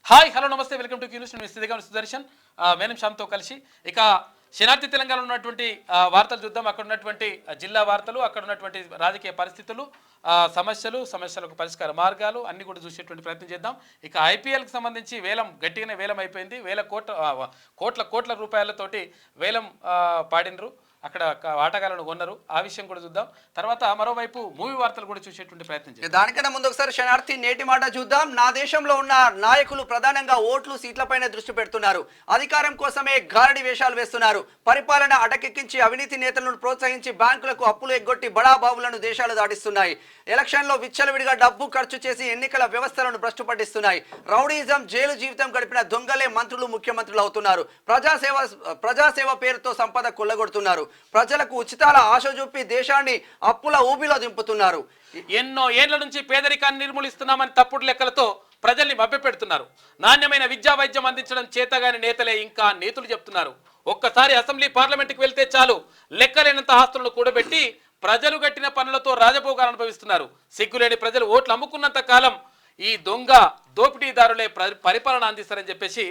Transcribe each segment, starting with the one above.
Hi hello నమస్తే welcome to Q News నేను సుదర్శన్ మేనం శ్యామ్తో కలిసి ఇక శనార్థి తెలంగాణలో ఉన్నటువంటి వార్తలు చూద్దాం. అక్కడ ఉన్నటువంటి జిల్లా వార్తలు, అక్కడ ఉన్నటువంటి రాజకీయ పరిస్థితులు, సమస్యలకు పరిష్కార మార్గాలు అన్ని కూడా చూసేటువంటి ప్రయత్నం చేద్దాం. ఇక ఐపీఎల్కి సంబంధించి వేలం గట్టిగానే వేలం అయిపోయింది. కోట్ల రూపాయలతోటి వేలం పాడినరు. అక్కడ ఆటగాళ్లను కొన్నారు. ఆ విషయం కూడా చూద్దాం. తర్వాత మరోవైపు మూవీ వార్తలు కూడా చూసేటువంటి ప్రయత్నం చేద్దాం. దానికన్నా ముందు ఒకసారి శనార్థి నేటి మాట చూద్దాం. నా దేశంలో ఉన్న నాయకులు ప్రధానంగా ఓట్లు సీట్లపైనే దృష్టి పెడుతున్నారు. అధికారం కోసమే గారడి వేషాలు వేస్తున్నారు. పరిపాలన అటకెక్కించి అవినీతి నేతలను ప్రోత్సహించి బ్యాంకులకు అప్పులు ఎగ్గొట్టి బడాబాబులను దేశాలు దాటిస్తున్నాయి. ఎలక్షన్లో విచ్చలవిడిగా డబ్బు ఖర్చు చేసి ఎన్నికల వ్యవస్థలను భ్రష్టు పట్టిస్తున్నాయి. రౌడీజం, జైలు జీవితం గడిపిన దొంగలే మంత్రులు, ముఖ్యమంత్రులు అవుతున్నారు. ప్రజాసేవ పేరుతో సంపద కొల్లగొడుతున్నారు. ప్రజలకు ఉచితాల ఆశ చూపి దేశాన్ని అప్పుల ఊబిలో దింపుతున్నారు. ఎన్నో ఏళ్ల నుంచి పేదరికాన్ని నిర్మూలిస్తున్నామని తప్పుడు లెక్కలతో ప్రజల్ని మభ్యపెడుతున్నారు. నాణ్యమైన విద్యా వైద్యం అందించడం చేతగాని నేతలే ఇంకా నేతలు చెప్తున్నారు. ఒక్కసారి అసెంబ్లీ పార్లమెంట్కి వెళ్తే చాలు లెక్కలేనంత ఆస్తులను కూడబెట్టి ప్రజలు కట్టిన పనులతో రాజభోగాలు అనుభవిస్తున్నారు. సిగ్గులేని ప్రజలు ఓట్లు అమ్ముకున్నంత కాలం ఈ దొంగ దోపిడీదారులే పరిపాలన అందిస్తారని చెప్పేసి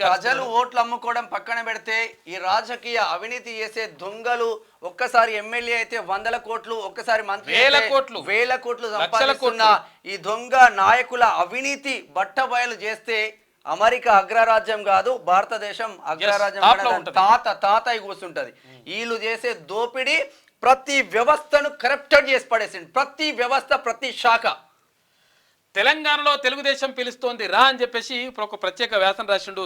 ప్రజలు ఓట్లు అమ్ముకోవడం పక్కన పెడితే ఈ రాజకీయ అవినీతి చేసే దొంగలు ఒక్కసారి ఎమ్మెల్యే అయితే 100 కోట్లు, ఒక్కసారి మంత్రి వేల కోట్లు సంపాదిస్తున్న ఈ దొంగ నాయకుల అవినీతి బట్టబయలు చేస్తే అమెరికా అగ్రరాజ్యం కాదు, భారతదేశం అగ్రరాజ్యం తాతయ్య కూర్చుంటది. వీళ్ళు చేసే దోపిడీ ప్రతి వ్యవస్థను కరప్టెడ్ చేసి పడేసింది. ప్రతి వ్యవస్థ, ప్రతి శాఖ. తెలంగాణలో తెలుగుదేశం పిలుస్తోంది రా అని చెప్పేసి ఒక ప్రత్యేక వ్యాసం రాసిండు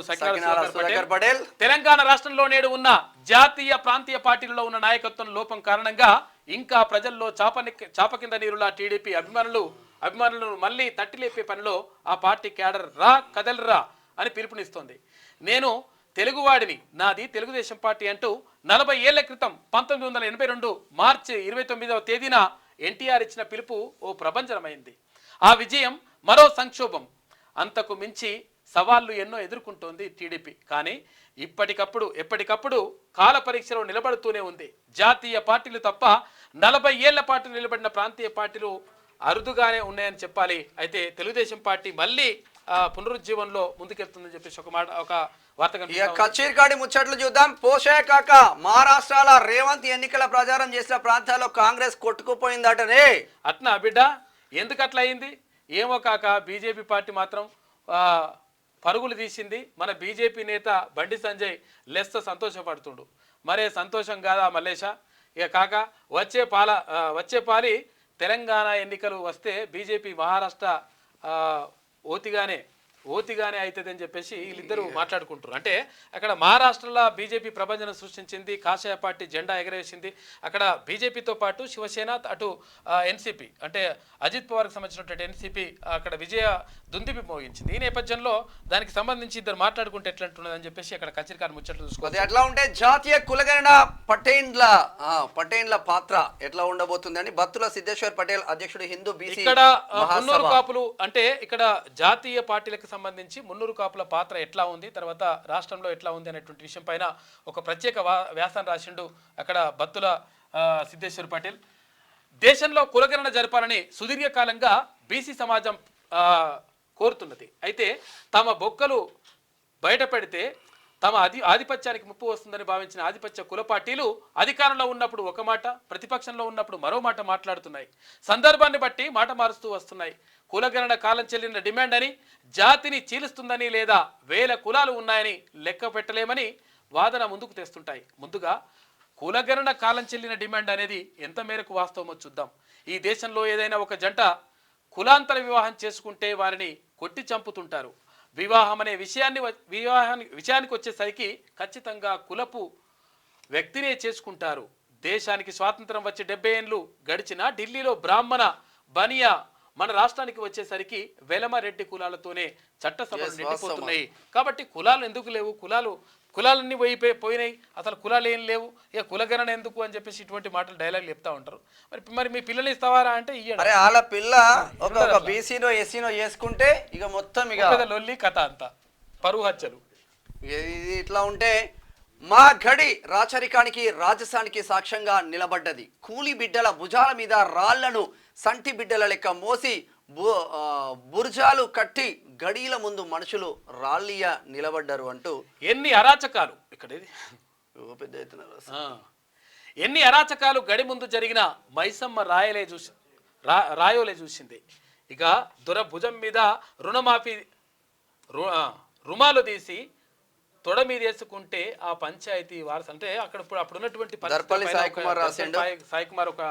పటేల్. తెలంగాణ రాష్ట్రంలో నేడు ఉన్న జాతీయ ప్రాంతీయ పార్టీలలో ఉన్న నాయకత్వం లోపం కారణంగా ఇంకా ప్రజల్లో చాప కింద నీరులా టీడీపీ అభిమానులను మళ్ళీ తట్టిలేపే పనిలో ఆ పార్టీ క్యాడర్ రా కదలరా అని పిలుపునిస్తోంది. నేను తెలుగువాడిని, నాది తెలుగుదేశం పార్టీ అంటూ 40 ఏళ్ల క్రితం 1982 మార్చి 29వ తేదీన ఎన్టీఆర్ ఇచ్చిన పిలుపు ఓ ప్రభంజనమైంది. ఆ విజయం మరో సంక్షోభం. అంతకు మించి సవాళ్లు ఎన్నో ఎదుర్కొంటోంది టీడీపీ. కానీ ఎప్పటికప్పుడు కాల పరీక్షలో నిలబడుతూనే ఉంది. జాతీయ పార్టీలు తప్ప 40 ఏళ్ల పాటు నిలబడిన ప్రాంతీయ పార్టీలు అరుదుగానే ఉన్నాయని చెప్పాలి. అయితే తెలుగుదేశం పార్టీ మళ్ళీ పునరుజ్జీవంలో ముందుకెళ్తుందని చెప్పేసి ఒక వార్త. కచేరికాడి ముచ్చట్లు చూద్దాం. పోషాయ కాక మహారాష్ట్రలో రేవంత్ ఎన్నికల ప్రచారం చేసిన ప్రాంతాల్లో కాంగ్రెస్ కొట్టుకుపోయిందటనే. అట్నా బిడ్డ, ఎందుకు అట్లా అయింది ఏమో కాక బీజేపీ పార్టీ మాత్రం పరుగులు తీసింది. మన బీజేపీ నేత బండి సంజయ్ లెస్త సంతోషపడుతుండు. మరే సంతోషం కాదా మల్లేష? ఇక కాక వచ్చే పాలి తెలంగాణ ఎన్నికలు వస్తే బీజేపీ మహారాష్ట్ర ఓతిగానే అవుతుందని చెప్పేసి వీళ్ళిద్దరూ మాట్లాడుకుంటారు. అంటే అక్కడ మహారాష్ట్రలో బీజేపీ ప్రభంజనం సృష్టించింది. కాషాయ పార్టీ జెండా ఎగరేసింది. అక్కడ బీజేపీతో పాటు శివసేన, అటు ఎన్సీపీ అంటే అజిత్ పవార్కి సంబంధించినటువంటి ఎన్సీపీ అక్కడ విజయ దుందిపి మోగించింది. ఈ నేపథ్యంలో దానికి సంబంధించి ఇద్దరు మాట్లాడుకుంటే ఎట్లంటున్నదని చెప్పేసి అక్కడ కచేరికారు ముచ్చట్లు చూసుకోవాలి. ఎట్లా ఉంటే జాతీయ కులగణన పటేన్ల పాత్ర ఎట్లా ఉండబోతుందని బత్తుల సిద్ధేశ్వర్ పటేల్ అధ్యక్షుడు హిందూ బీసీ ఇక్కడ మున్నూరు కాపులు అంటే ఇక్కడ జాతీయ పార్టీలకు సంబంధించి మున్నూరు కాపుల పాత్ర ఎట్లా ఉంది, తర్వాత రాష్ట్రంలో ఎట్లా ఉంది అనేటువంటి విషయం పైన ఒక ప్రత్యేక వ్యాసాన్ని రాసిండు అక్కడ బత్తుల సిద్ధేశ్వర్ పటేల్. దేశంలో కులగణన జరపాలని సుదీర్ఘకాలంగా బీసీ సమాజం కోరుతున్నది. అయితే తమ బొక్కలు బయట పెడితే తమ ఆధిపత్యానికి ముప్పు వస్తుందని భావించిన ఆధిపత్య కుల పార్టీలు అధికారంలో ఉన్నప్పుడు ఒక మాట, ప్రతిపక్షంలో ఉన్నప్పుడు మరో మాట మాట్లాడుతున్నాయి. సందర్భాన్ని బట్టి మాట మారుస్తూ వస్తున్నాయి. కులగణన కాలం చెల్లిన డిమాండ్ అని, జాతిని చీలుస్తుందని, లేదా వేల కులాలు ఉన్నాయని లెక్క పెట్టలేమని వాదన ముందుకు తెస్తుంటాయి. ముందుగా కులగణన కాలం చెల్లిన డిమాండ్ అనేది ఎంత మేరకు వాస్తవమో చూద్దాం. ఈ దేశంలో ఏదైనా ఒక జంట కులాంతర వివాహం చేసుకుంటే వారిని కొట్టి చంపుతుంటారు. వివాహం అనే విషయానికి వచ్చేసరికి ఖచ్చితంగా కులపు వ్యక్తినే చేసుకుంటారు. దేశానికి స్వాతంత్రం వచ్చి 70 ఏళ్ళు గడిచిన ఢిల్లీలో బ్రాహ్మణ, బనియా, మన రాష్ట్రానికి వచ్చేసరికి వెలమరెడ్డి కులాలతోనే చట్టసభలు నిండిపోతున్నాయి. కాబట్టి కులాలు ఎందుకు లేవు, కులాలన్నీ పోయినాయి, అసలు కులాలు ఏం లేవు, ఇక కులగణన ఎందుకు అని చెప్పేసి ఇటువంటి మాటలు డైలాగ్ చెప్తా ఉంటారు. మరి మీ పిల్లలు ఇస్తావారా అంటే ఇయ్యండి. వాళ్ళ పిల్ల ఒక బీసీనో ఎస్సీనో చేసుకుంటే ఇక మొత్తం ఇక లొల్లి కథ అంతా పరువు హత్యలు. ఇది ఇట్లా ఉంటే మా గడి రాచరికానికి రాజసానికి సాక్ష్యంగా నిలబడ్డది. కూలి బిడ్డల భుజాల మీద రాళ్లను సంటి బిడ్డల లెక్క మోసి బుర్జాలు కట్టి గడియల ముందు మనుషులు రాళ్ళియ నిలబడ్డారు అంటూ ఎన్ని అరాచకాలు ఇక్కడ ఇది పెద్ద ఎత్తున ఎన్ని అరాచకాలు గడి ముందు జరిగిన మైసమ్మ రాయోలే చూసింది. ఇక దొర భుజం మీద రుణమాఫీ రుమాలు తీసి తొడ మీద వేసుకుంటే ఆ పంచాయతీ వారసు అంటే అప్పుడున్నటువంటి సాయి కుమార్ ఒక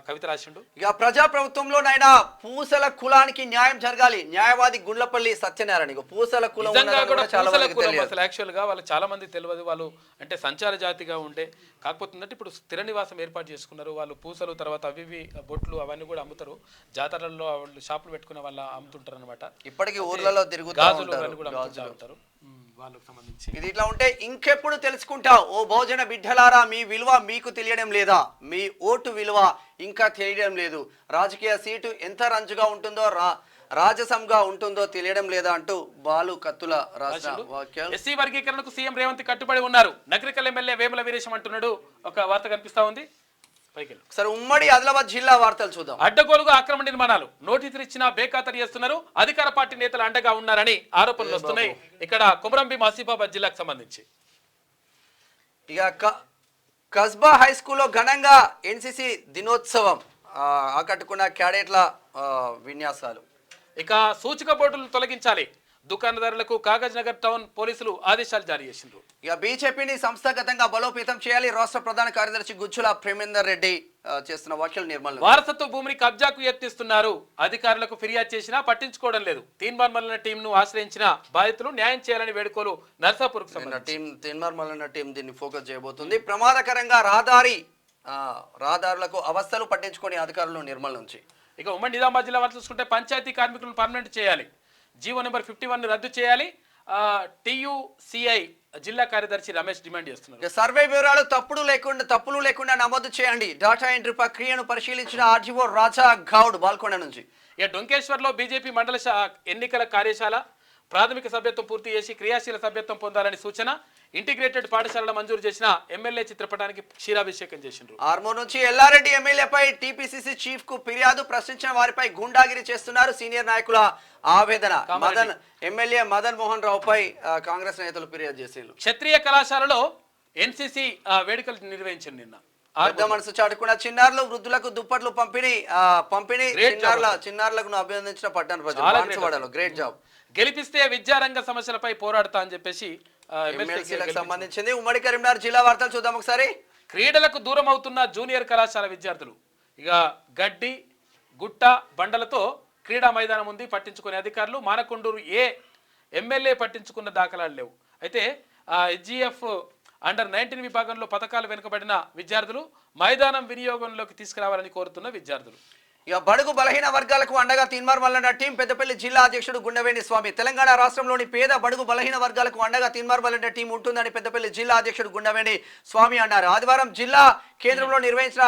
కవిత రాసిండు. ఇక ప్రజాప్రభుత్వంలోనైనా పూసల కులానికి న్యాయం జరగాలి. న్యాయవాది గుండ్లపల్లి సత్యనారాయణ. పూసల కులం అసలు యాక్చువల్ గా వాళ్ళు చాలా మంది తెలియదు. వాళ్ళు అంటే సంచార జాతిగా ఉండే కాకపోతే ఇప్పుడు స్థిర నివాసం ఏర్పాటు చేసుకున్నారు. వాళ్ళు పూసలు తర్వాత అవి బొట్లు అవన్నీ కూడా అమ్ముతారు. జాతరల్లో వాళ్ళు షాపులు పెట్టుకునే వాళ్ళు అమ్ముతుంటారు అనమాట. ఇప్పటికీ ఊర్లలో గాజులు అవన్నీ కూడా అమ్ముతూ ఉంటారు. వాళ్ళకి సంబంధించి ఇది ఇట్లా ఉంటే ఇంకెప్పుడు తెలుసుకుంటావు ఓ బహుజన బిడ్డలారా, మీ విలువ మీకు తెలియడం లేదా? మీ ఓటు విలువ ఇంకా తెలియడం లేదు. రాజకీయ సీటు ఎంత రంజుగా ఉంటుందో రాజసంగా ఉంటుందో తెలియడం లేదా అంటూ బాలు కత్తుల రాసిన వాక్యాలు. ఎస్సీ వర్గీకరణకు సీఎం రేవంత్ కట్టుబడి ఉన్నారు. నగరికల్ ఎమ్మెల్యే వేముల వీరేశం అంటున్నాడు. ఒక వార్త కనిపిస్తా ఉంది. సరే, ఉమ్మడి ఆదిలాబాద్ జిల్లా వార్తలు చూద్దాం. అడ్డగోలుగా అక్రమ నిర్మాణాలు నోటీసులు ఇచ్చినా బేఖాతరు చేస్తున్నారు. అధికార పార్టీ నేతలు అండగా ఉన్నారని ఆరోపణలు వస్తున్నాయి. ఇక్కడ కొమరంభీం ఆసిఫాబాద్ జిల్లాకు సంబంధించి ఇక కస్బా హై స్కూల్లో ఘనంగా ఎన్సిసి దినోత్సవం ఆకట్టుకున్న క్యాడెట్ల విన్యాసాలు. ఇక సూచిక బోర్డులు తొలగించాలి. దుకాణదారులకు కాగజ్ నగర్ టౌన్ పోలీసులు ఆదేశాలు జారీ చేసిండ్రు. ఇక బీజేపీని సంస్థాగతంగా బలోపేతం చేయాలి. రాష్ట్ర ప్రధాన కార్యదర్శి గుజ్జుల ప్రేమేందర్ రెడ్డి చేస్తున్న వ్యాఖ్యలు నిర్మల్. వారసత్వ భూమిని కబ్జాకు యత్నిస్తున్నారు. అధికారులకు ఫిర్యాదు చేసినా పట్టించుకోవడం లేదు. తీన్మార్ మల్లన్న టీం ను ఆశ్రయించిన బాధితులు న్యాయం చేయాలని వేడుకోలు నర్సాపూర్ తీన్మార్ మల్లన్న టీం దీన్ని ఫోకస్ చేయబోతుంది. ప్రమాదకరంగా రహదారులకు అవస్థలు పట్టించుకొని అధికారులు నిర్మల్ నుంచి. ఇక ఉమ్మడి నిజామాబాద్ జిల్లా వారు చూసుకుంటే పంచాయతీ కార్మికులను పర్మనెంట్ చేయాలి. జీవో నెంబర్ 51 రద్దు చేయాలి. TUCI జిల్లా కార్యదర్శి రమేష్ డిమాండ్ చేస్తున్నారు. సర్వే వివరాలు తప్పులు లేకుండా నమోదు చేయండి. డేటా ఎంట్రీ ప్రక్రియను పరిశీలించిన ఆర్జీఓ రాజా గౌడ్ బాల్కొండ నుంచి. ఇక డొంకేశ్వర్లో బీజేపీ మండల ఎన్నికల కార్యశాల ప్రాథమిక సభ్యత్వం పూర్తి చేసి క్రియాశీల సభ్యత్వం పొందాలని సూచన. ఇంటిగ్రేటెడ్ పాఠశాలల మంజూరు చేసిన ఎమ్మెల్యే చిత్రపటానికి క్షీరాభిషేకం చేసిండ్రు. ఆర్మూర్ నుంచి ఎల్లారెడ్డి ఎమ్మెల్యేపై టీపీసీసీ చీఫ్ కు ఫిర్యాదు. ప్రశ్నించిన వారిపై గుండాగిరి చేస్తున్నారు సీనియర్ నాయకుల ఆవేదన. ఎమ్మెల్యే మదన్ మోహన్ రావుపై కాంగ్రెస్ నేతలు ఫిర్యాదు చేశారు. క్షత్రియ కళాశాలలో ఎన్సీసీ వేడుకలు నిర్వహించారు నిన్న. పెద్ద మనసు చాటుకున్న చిన్నారులు వృద్ధులకు దుప్పట్లు పంపిణీ చిన్నారులకు అభినందించిన పట్టణ ప్రజలు. Great job. గెలిపిస్తే విద్యారంగ సమస్యలపై పోరాడతా అని చెప్పేసి సంబంధించింది. ఉమ్మడి కరీంనగర్ జిల్లా వార్తలు చూద్దాం ఒకసారి. క్రీడలకు దూరం అవుతున్న జూనియర్ కళాశాల విద్యార్థులు. ఇక గడ్డి గుట్ట బండలతో క్రీడా మైదానం ఉంది, పట్టించుకునే అధికారులు. మానకొండూరు ఎమ్మెల్యే పట్టించుకున్న దాఖలాలు లేవు. అయితే HGF అండర్-19 విభాగంలో పథకాలు వెనుకబడిన విద్యార్థులు మైదానం వినియోగంలోకి తీసుకురావాలని కోరుతున్న విద్యార్థులు. ఇక బడుగు బలహీన వర్గాలకు అండగా తీన్మార్ మల్లన్న టీం. పెద్దపల్లి జిల్లా అధ్యక్షుడు గుండవేణి స్వామి. తెలంగాణ రాష్ట్రంలోని పేద బడుగు బలహీన వర్గాలకు అండగా తీన్మార్ మల్లన్న టీం ఉంటుందని పెద్దపల్లి జిల్లా అధ్యక్షుడు గుండవేణి స్వామి అన్నారు. ఆదివారం జిల్లా కేంద్రంలో నిర్వహించిన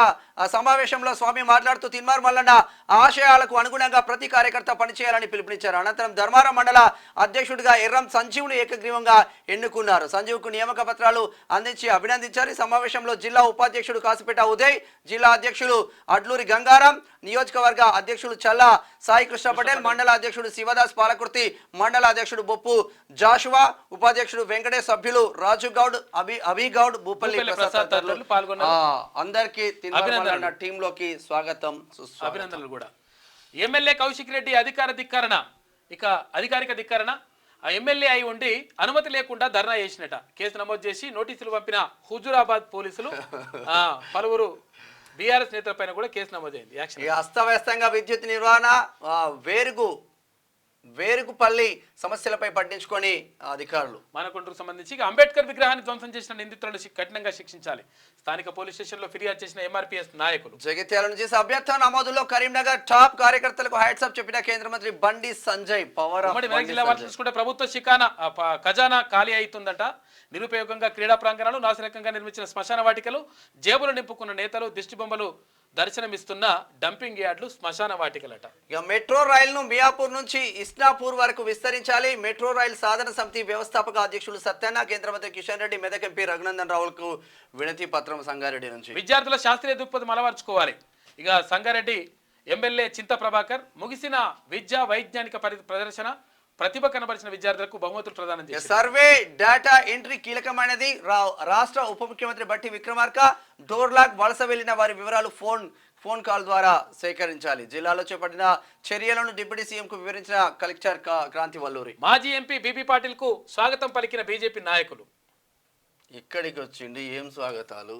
సమావేశంలో స్వామి మాట్లాడుతూ తీన్మార్ మల్లన్న ఆశయాలకు అనుగుణంగా ప్రతి కార్యకర్త పనిచేయాలని పిలుపునిచ్చారు. అనంతరం ధర్మారం మండల అధ్యక్షుడిగా ఎర్రం సంజీవ్ను ఏకగ్రీవంగా ఎన్నుకున్నారు. సంజీవ్కు నియామక పత్రాలు అందించి అభినందించారు. ఈ సమావేశంలో జిల్లా ఉపాధ్యక్షుడు కాసిపేట ఉదయ్, జిల్లా అధ్యక్షులు అడ్లూరి గంగారాం, నియోజకవర్గ అధ్యక్షుడు చల్లా సాయి కృష్ణ పటేల్, మండల అధ్యక్షుడు శివదాస్ పాలకుర్తి, మండల అధ్యక్షుడు బొప్పు జాషువా, ఉపాధ్యక్షుడు వెంకటేష్, సభ్యులు రాజు గౌడ్, అభిగౌడ్, భూపల్లి ప్రసాద్ పాల్గొన్నారు. అందరికీ టీంలోకి స్వాగతం, అభినందనలు కూడా. ఎమ్మెల్యే కౌశిక్ రెడ్డి అధికారిక ధిక్కరణ. ఆ ఎమ్మెల్యే అయి ఉండి అనుమతి లేకుండా ధర్నా చేసినట. కేసు నమోదు చేసి నోటీసులు పంపిన హుజూరాబాద్ పోలీసులు. పలువురు బీఆర్ఎస్ నేతలపైన కూడా కేసు నమోదైంది. అస్తవ్యస్తంగా విద్యుత్ నిర్వహణ వేరుగుపల్లి సమస్యలపై పట్టించుకొని అధికారులు. మానకొండూరుకు సంబంధించి అంబేద్కర్ విగ్రహాన్ని ధ్వంసం చేసిన నిందితులను కఠినంగా శిక్షించాలి. స్థానిక పోలీస్ స్టేషన్ లో ఫిర్యాదు చేసిన ఎంఆర్పీఎస్ నాయకులు. జగిత్యాల నుంచి సభ్యత్వ నమోదులో కరీంనగర్ టాప్ కార్యకర్తలకు హ్యాట్సాప్ చెప్పిన కేంద్ర మంత్రి బండి సంజయ్. మెదక్ జిల్లా వారు చూసుకుంటే ప్రభుత్వ ఖజానా ఖాళీ అవుతుందట. నిరుపయోగంగా క్రీడా ప్రాంగణాలు, నాసిరకంగా నిర్మించిన శ్మశాన వాటికలు, జేబులు నింపుకున్న నేతలు, దిష్టి బొమ్మలు దర్శనమిస్తున్న డంపింగ్ యార్డులు, శ్మశాన వాటికలట. ఇక మెట్రో రైల్ ను మియాపూర్ నుంచి ఇస్నాపూర్ వరకు విస్తరించాలి. మెట్రో రైల్ సాధన సమితి వ్యవస్థాపక అధ్యక్షులు సత్యన్న, కేంద్ర మంత్రి కిషన్ రెడ్డి, మెదక్ ఎంపీ రఘునందన్ రావులకు వినతి పత్రం సంగారెడ్డి నుంచి. విద్యార్థుల శాస్త్రీయ దృక్పథం అలవర్చుకోవాలి. ఇక సంగారెడ్డి ఎమ్మెల్యే చింత ప్రభాకర్ ముగిసిన విద్యా వైజ్ఞానిక ప్రదర్శన ప్రతిభ కనబరిచిన విద్యార్థులకు బహుమతులు ప్రదానం చేశారు. సర్వే డేటా ఎంట్రీ కీలకమైనది. రాష్ట్ర ఉప ముఖ్యమంత్రి బట్టి విక్రమార్క డోర్లాక్ వలస వెళ్లిన వారి వివరాలు ఫోన్ కాల్ ద్వారా సేకరించాలి. జిల్లాలో చేపట్టిన చర్యలను డిప్యూటీ సీఎం కు వివరించిన కలెక్టర్ క్రాంతి వల్లూరి. మాజీ ఎంపీ బీబీ పాటిల్ కు స్వాగతం పలికిన బీజేపీ నాయకులు. ఇక్కడికి వచ్చిండి ఏం స్వాగతాలు,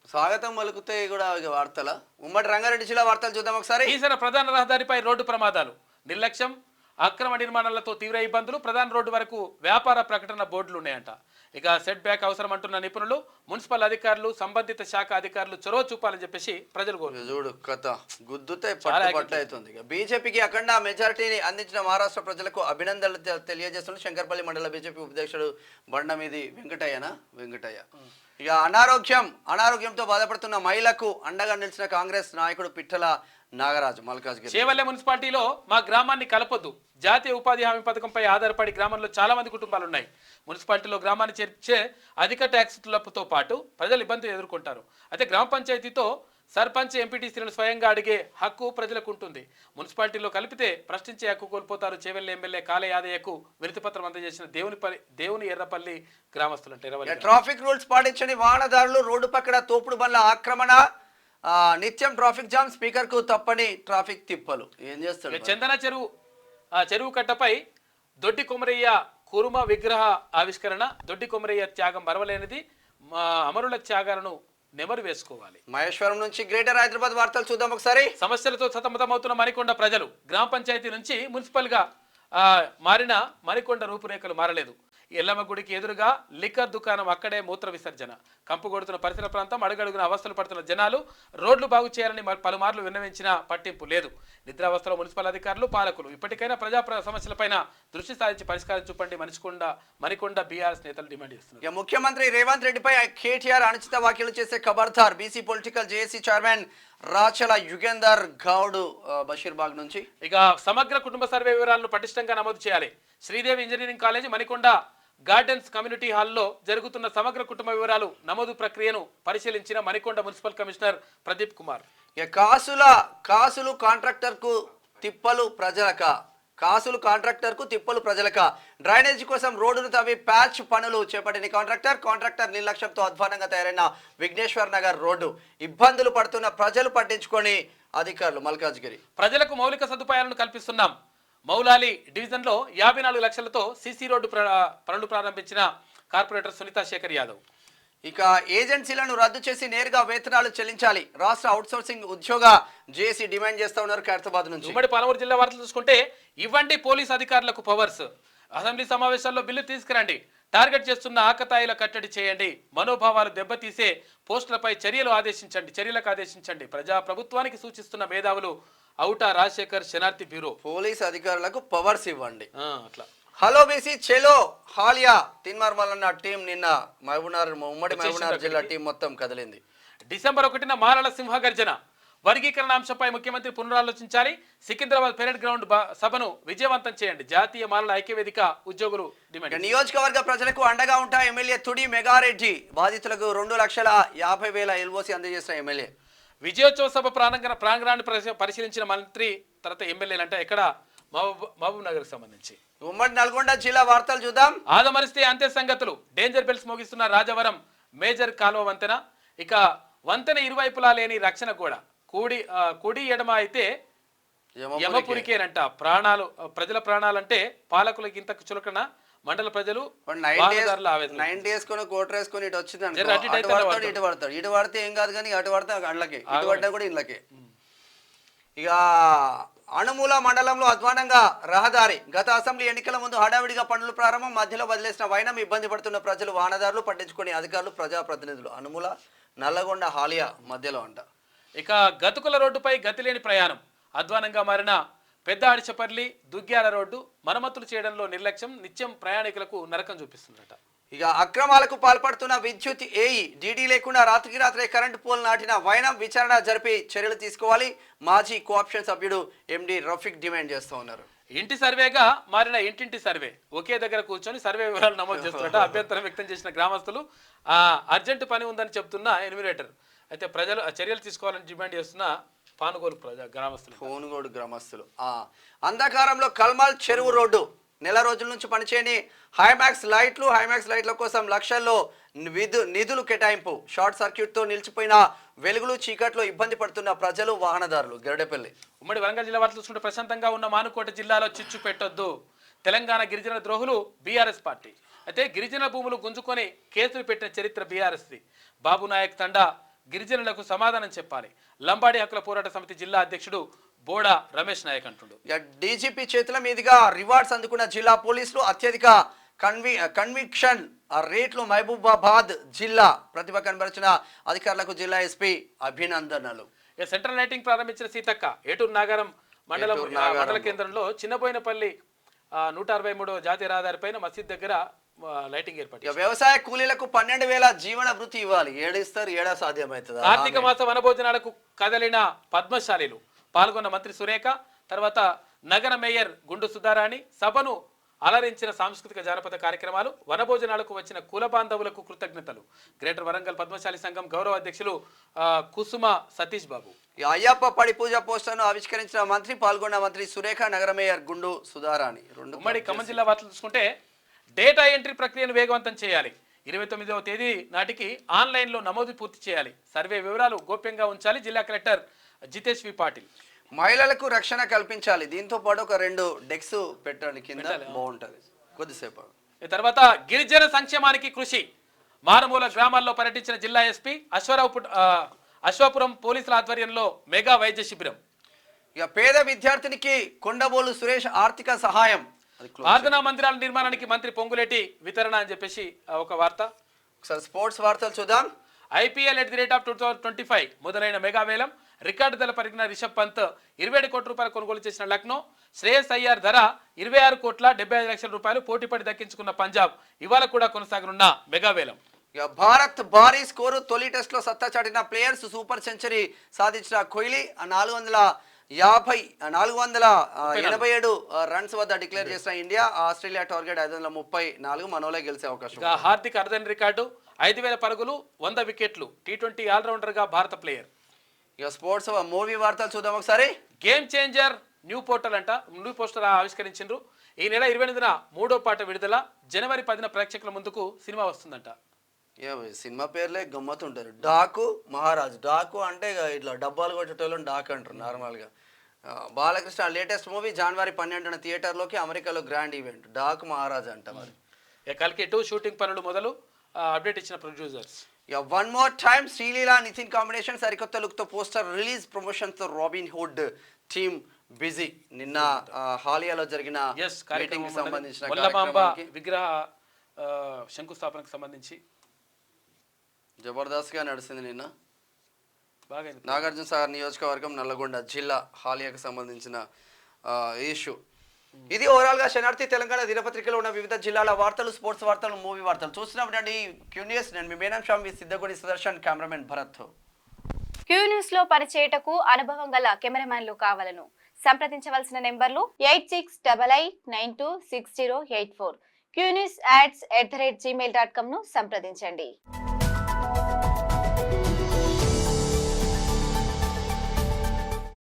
స్వాగతం పలుకుతే కూడా వార్తల. ఉమ్మడి రంగారెడ్డి జిల్లా వార్తలు చూద్దాం ఒకసారి. ఈసారి ప్రధాన రహదారిపై రోడ్డు ప్రమాదాలు, నిర్లక్ష్యం, అక్రమ నిర్మాణాలతో తీవ్ర ఇబ్బందులు. ప్రధాన రోడ్డు వరకు వ్యాపార ప్రకటన బోర్డులు ఉన్నాయంట. ఇక సెట్ బ్యాక్ అవసరం అంటున్న నిపుణులు, మున్సిపల్ అధికారులు, సంబంధిత శాఖ అధికారులు చొరవ చూపాలని చెప్పేసి ప్రజలు కోరు. చూడు కథ గుద్దుతే పట్టవుతుంది. బీజేపీకి అఖండ మెజారిటీని అందించిన మహారాష్ట్ర ప్రజలకు అభినందనలు తెలియజేస్తున్న శంకర్పల్లి మండల బీజేపీ ఉపాధ్యక్షుడు బండమీది వెంకటయ్య. ఇక అనారోగ్యంతో బాధపడుతున్న మహిళకు అండగా నిలిచిన కాంగ్రెస్ నాయకుడు పిట్టల నాగరాజు మల్కాజ్గిరి. చేవెళ్ల మున్సిపాలిటీలో మా గ్రామాన్ని కలపొద్దు. జాతీయ ఉపాధి హామీ పథకంపై ఆధారపడి గ్రామంలో చాలా మంది కుటుంబాలు ఉన్నాయి. మున్సిపాలిటీలో గ్రామాన్ని చేర్చే అధిక ట్యాక్సులతో పాటు ప్రజలు ఇబ్బందులు ఎదుర్కొంటారు. అయితే గ్రామ పంచాయతీతో సర్పంచ్ ఎంపీటీసీలను స్వయంగా అడిగే హక్కు ప్రజలకు ఉంటుంది. మున్సిపాలిటీలో కలిపితే ప్రశ్నించే హక్కు కోల్పోతారు. చేవెళ్ల ఎమ్మెల్యే కాళ యాదయ్యకు వినతి పత్రం అందజేసిన దేవుని ఎర్రపల్లి గ్రామస్తులు. అంటే ట్రాఫిక్ రూల్స్ పాటించని వాహనదారులు, రోడ్డు పక్కన తోపుడు బండ్ల ఆక్రమణ, నిత్యం ట్రాఫిక్ జామ్, స్పీకర్ కు తప్పని ట్రాఫిక్ తిప్పలు. ఏం చేస్తాడు? చందన చెరువు కట్టపై దొడ్డి కొమరయ్య కురుమ విగ్రహ ఆవిష్కరణ. దొడ్డి కొమరయ్య త్యాగం మరవలేనిది. అమరుల త్యాగాలను నెమరు వేసుకోవాలి. మహేశ్వరం నుంచి గ్రేటర్ హైదరాబాద్ వార్తలు చూద్దాం ఒకసారి. సమస్యలతో సతమతమవుతున్న మణికొండ ప్రజలు. గ్రామ పంచాయతీ నుంచి మున్సిపల్ గా మారిన మణికొండ రూపురేఖలు మారలేదు. ఎల్లమ్మ గుడికి ఎదురుగా లిక్కర్ దుకాణం, అక్కడే మూత్ర విసర్జన. కంపు కొడుతున్న పరిసర ప్రాంతం, అడుగడుగున అవస్థలు పడుతున్న జనాలు. రోడ్లు బాగు చేయాలని పలుమార్లు విన్నవించినా పట్టింపు లేదు. నిద్రావస్థలో మున్సిపల్ అధికారులు, పాలకులు. ఇప్పటికైనా ప్రజా సమస్యలపైన దృష్టి సారించి పరిష్కారం చూపండి మణికొండ బీఆర్ఎస్ నేతలు డిమాండ్ చేస్తున్నారు. ముఖ్యమంత్రి రేవంత్ రెడ్డిపై కేటీఆర్ అనుచిత వ్యాఖ్యలు చేసే ఖబర్దార్. BC political JAC chairman రాచల Yugender Goud Basheerbagh నుంచి. ఇక సమగ్ర కుటుంబ సర్వే వివరాలను పటిష్టంగా నమోదు చేయాలి. Sridevi engineering college Manikonda gardens community హాల్లో జరుగుతున్న సమగ్ర కుటుంబ వివరాలు నమోదు ప్రక్రియను పరిశీలించిన మణికొండ మున్సిపల్ కమిషనర్ ప్రదీప్ కుమార్. కాసులు కాంట్రాక్టర్కు తిప్పలు ప్రజలక. డ్రైనేజీ కోసం రోడ్డును తవ్వి ప్యాచ్ పనులు చేపట్టిన కాంట్రాక్టర్ నిర్లక్ష్యంతో అధ్వానంగా తయారైన విఘ్నేశ్వర్ నగర్ రోడ్డు. ఇబ్బందులు పడుతున్న ప్రజలు పట్టించుకొని అధికారులు. మల్కాజ్గిరి. ప్రజలకు మౌలిక సదుపాయాలను కల్పిస్తున్నాం. మౌలాలి డివిజన్లో 54 లక్షలతో సీసీ రోడ్డు పనులు ప్రారంభించిన కార్పొరేటర్ సునీత శేఖర్ యాదవ్. ఇక ఏజెన్సీలను రద్దు చేసి నేరుగా వేతనాలు చెల్లించాలి. రాష్ట్ర అవుట్సోర్సింగ్ ఉద్యోగ జేఏసీ డిమాండ్ చేస్తా ఉన్నారు ఖైరతాబాద్ నుంచి. ఉమ్మడి పాలమూరు జిల్లా వార్తలు చూసుకుంటే ఇవ్వండి పోలీస్ అధికారులకు పవర్స్. అసెంబ్లీ సమావేశాల్లో బిల్లు తీసుకురండి. టార్గెట్ చేస్తున్న ఆకతాయిల కట్టడి చేయండి. మనోభావాలు దెబ్బతీసే పోస్టులపై చర్యలకు ఆదేశించండి. ప్రభుత్వానికి సూచిస్తున్న మేధావులు ఔటా రాజశేఖర్ శనార్థి బ్యూరో. పోలీస్ అధికారులకు పవర్స్ ఇవ్వండి. అట్లా. హలో బీసీ చెలో హాలియా తిన్మార్మలన్న టీం నిన్న ఉమ్మడి మహబూబ్నగర్ జిల్లా టీం మొత్తం కదిలింది. డిసెంబర్ 1న మాలల సింహగర్జన. వర్గీకరణ అంశంపై ముఖ్యమంత్రి పునరాలోచించాలి. సికింద్రాబాద్ పెరేడ్ గ్రౌండ్ సభను విజయవంతం చేయండి. జాతీయ మాలల ఐక్యవేదిక ఉద్యోగులు డిమాండ్. నియోజకవర్గ ప్రజలకు అండగా ఉంటా ఎమ్మెల్యే తుడి మెగారెడ్డి. బాధితులకు 2,50,000 ఎల్ఓసి అందజేసిన ఎమ్మెల్యే. విజయోత్సవ సభ ప్రాంగణాన్ని పరిశీలించిన మంత్రి. తర్వాత ఎమ్మెల్యేలు అంటే ఎక్కడ మహబూబ్ నగర్ సంబంధించి. ఉమ్మడి నల్గొండ జిల్లా వార్తలు చూద్దాం. ఆదమరిస్తే అంతే సంగతులు. డేంజర్ బెల్స్ మోగిస్తున్న రాజవరం మేజర్ కాలువ వంతెన. ఇక వంతెన ఇరువైపులా లేని రక్షణ కూడా. కుడి ఎడమ అయితే యమపురికేనంట. ప్రజల ప్రాణాలంటే పాలకులకి ఇంతకు చులకన. మండల ప్రజలు 9 days కోటర్ వేసుకొని ఇటు వచ్చింది ఇటు పడితే ఏం కాదు కానీ అటు పడితే అండ్లకి, ఇటు పడ్డా కూడా ఇళ్ళకి. ఇక అణుమూల మండలంలో అధ్వానంగా రహదారి. గత అసెంబ్లీ ఎన్నికల ముందు హడావిడిగా పనులు ప్రారంభం. మధ్యలో వదిలేసిన వైనం. ఇబ్బంది పడుతున్న ప్రజలు, వాహనదారులు పట్టించుకుని అధికారులు, ప్రజాప్రతినిధులు. అణుమూల నల్లగొండ హాలియా మధ్యలో అంట. ఇక గతుకుల రోడ్డుపై గతిలేని ప్రయాణం. అధ్వానంగా మారిన పెద్ద అడిచపల్లి దుగ్గ్యాల రోడ్డు. మరమ్మతులు చేయడంలో నిర్లక్ష్యం నిత్యం ప్రయాణికులకు నరకం చూపిస్తుందట. ఇక అక్రమాలకు పాల్పడుతున్న విద్యుత్ ఏఈ. డీడీ లేకుండా రాత్రే కరెంటు పోల్ నాటిన వైనం. విచారణ జరిపి చర్యలు తీసుకోవాలి. మాజీ కోఆప్షన్ సభ్యుడు ఎండి రఫీక్ డిమాండ్ చేస్తూ ఉన్నారు. ఇంటి సర్వేగా మారిన ఇంటింటి సర్వే. ఒకే దగ్గర కూర్చొని సర్వే వివరాలు నమోదు చేస్తున్నట్ట అభ్యంతరం వ్యక్తం చేసిన గ్రామస్తులు. అర్జెంటు పని ఉందని చెప్తున్న ఎన్యూమరేటర్. అయితే ప్రజలు చర్యలు తీసుకోవాలని డిమాండ్ చేస్తున్న పానుగోలు గ్రామస్తులు. కోనుగోడు గ్రామస్తులు. అంధకారంలో కల్మాల్ చెరువు రోడ్డు నెల రోజుల నుంచి పనిచేయని హైమాక్స్ లైట్ల కోసం లక్షల్లో నిధులు కేటాయింపు. షార్ట్ సర్క్యూట్తో నిలిచిపోయిన వెలుగులు చీకట్లో ఇబ్బంది పడుతున్న ప్రజలు వాహనదారులు. గరడపల్లి. ఉమ్మడి వరంగల్ జిల్లా వార్తలు చూసుకుంటే ప్రశాంతంగా ఉన్న మానుకోట జిల్లాలో చిచ్చు పెట్టొద్దు. తెలంగాణ గిరిజన ద్రోహులు బీఆర్ఎస్ పార్టీ. అయితే గిరిజన భూములు గుంజుకొని కేసులు పెట్టిన చరిత్ర బీఆర్ఎస్ది. బాబు నాయక్ తండా గిరిజనులకు సమాధానం చెప్పాలి. లంబాడి హక్కుల పోరాట సమితి జిల్లా అధ్యక్షుడు బోడా రమేష్ నాయక్ అంటుండు. డీజీపీ చేతుల మీదుగా రివార్డ్స్ అందుకున్న జిల్లా పోలీసులు. అత్యధిక కన్విక్షన్ రేట్లు మహబూబాబాద్ జిల్లా. ప్రతిభ కనబరిచిన అధికారులకు జిల్లా ఎస్పీ అభినందనలు. సెంట్రల్ లైటింగ్ ప్రారంభించిన సీతక్క. ఏటూరు నాగారం మండల కేంద్రంలో చిన్నబోయినపల్లి 163వ జాతీయ రహదారిపైన మసీద్ దగ్గర లైటింగ్ ఏర్పాటు. వ్యవసాయ కూలీలకు 12,000 జీవన వృత్తి ఇవ్వాలి. ఏడిస్తారు, ఏడా సాధ్యమవుతుంది. కార్తీక మాస వనభోజనాలకు కదలిన పద్మశాలిలు. పాల్గొన్న మంత్రి సురేఖ, తర్వాత నగర మేయర్ గుండు సుధారాణి. సభను అలరించిన సాంస్కృతిక జానపద కార్యక్రమాలు. వనభోజనాలకు వచ్చిన కుల బాంధవులకు కృతజ్ఞతలు. గ్రేటర్ వరంగల్ పద్మశాలి సంఘం గౌరవ అధ్యక్షులు కుసుమ సతీష్ బాబు. అయ్యప్ప పడి పూజ పోస్టర్ను ఆవిష్కరించిన మంత్రి. పాల్గొన్న మంత్రి సురేఖ, నగర మేయర్ గుండు సుధారాణి. ఉమ్మడి ఖమ్మం జిల్లా వార్తలు చూసుకుంటే డేటా ఎంట్రీ ప్రక్రియను వేగవంతం చేయాలి. 29వ తేదీ నాటికి ఆన్లైన్లో నమోదు పూర్తి చేయాలి. సర్వే వివరాలు గోప్యంగా ఉంచాలి. జిల్లా కలెక్టర్ జితేష్ వి పాటిల్. మహిళలకు రక్షణ కల్పించాలి. దీంతో పాటు ఒక 2 డెక్స్ పెట్టండి కింద, బాగుంటుంది కొద్దిసేపు. తర్వాత గిరిజన సంక్షేమానికి కృషి. మారుమూల గ్రామాల్లో పర్యటించిన జిల్లా ఎస్పీ అశ్వాపురం పోలీసుల ఆధ్వర్యంలో మెగా వైద్య శిబిరం. ఇక పేద విద్యార్థినికి కొండబోలు సురేష్ ఆర్థిక సహాయం. ప్రార్థనా మందిరాల నిర్మాణానికి మంత్రి పొంగులేటి వితరణ అని చెప్పేసి ఒక వార్త. ఒకసారి స్పోర్ట్స్ వార్తలు చూద్దాం. IPL @ 2025 మొదలైన మెగా వేలం. రికార్డు ధర పరిగిన రిషబ్ పంత్ 27 కోట్ల రూపాయలు కొనుగోలు చేసిన లక్నో. శ్రేయస్ అయ్యార్ ధర 26,75,00,000 పోటీపడి దక్కించుకున్న పంజాబ్. ఇవాళ కూడా కొనసాగనున్న మెగా వేలం. ఇక భారత్ భారీ స్కోరు. తొలి టెస్ట్ లో సత్తా చాటిన ప్లేయర్స్. సూపర్ సెంచరీ సాధించిన కోహ్లీ 487 రన్స్ వద్ద డిక్లేర్ చేసిన ఇండియా. Australia target 534. మనోలే గెలిచే అవకాశం. హార్దిక్ అరుదైన రికార్డు 5,000 పరుగులు, 100 వికెట్లు. T20 ఆల్రౌండర్ గా భారత ప్లేయర్. ఇక స్పోర్ట్స్ మూవీ వార్తలు చూద్దాం ఒకసారి. గేమ్ చేంజర్ న్యూ పోస్టర్ ఆవిష్కరించారు. ఈ నెల 28న 3వ పాట విడుదల. జనవరి 10న ప్రేక్షకుల ముందుకు సినిమా వస్తుందంట. సినిమా పేర్లే గమ్మతుంటారు. డాకు మహారాజ్. డాకు అంటే ఇట్లా డబ్బాలు కొట్టేటోళ్ళని డాక్ అంటారు నార్మల్గా. బాలకృష్ణ లేటెస్ట్ మూవీ జనవరి 12న థియేటర్లోకి. అమెరికాలో గ్రాండ్ ఈవెంట్. డాక్ మహారాజ్ అంట. మరి కల్కి 2 షూటింగ్ పనులు మొదలు. అప్డేట్ ఇచ్చిన producers. One more time Sreeleela Nithiin combination. సరికొత్త లుక్ తో పోస్టర్ రిలీజ్. ప్రమోషన్ తో రాబిన్ హుడ్ టీమ్ బిజీ. నిన్న హాలియాలో జరిగిన మీటింగ్ కి సంబంధించిన విగ్రహ శంకుస్థాపనకు సంబంధించి జబర్దస్త్ గా నడిచింది నిన్న. నాగార్జున సాగర్ నియోజకవర్గం నల్లగొండ జిల్లా హాలియాకు సంబంధించిన ఇష్యూ ఇది. ఓవరాల్ గా శనార్థి తెలంగాణ దినపత్రికలో ఉన్న వివిధ జిల్లాల వార్తలు, స్పోర్ట్స్ వార్తలు, మూవీ వార్తలు చూస్తున్నామండి. Q news. నేను మీ మేనం Swami, Siddhagodi Sudarshan, cameraman Bharat. Q news లో పరిచయటకు అనుభవం గల కెమెరామెన్లు కావాలను సంప్రదించవలసిన నెంబర్లు 8688926084. qnews@gmail.com ను సంప్రదించండి.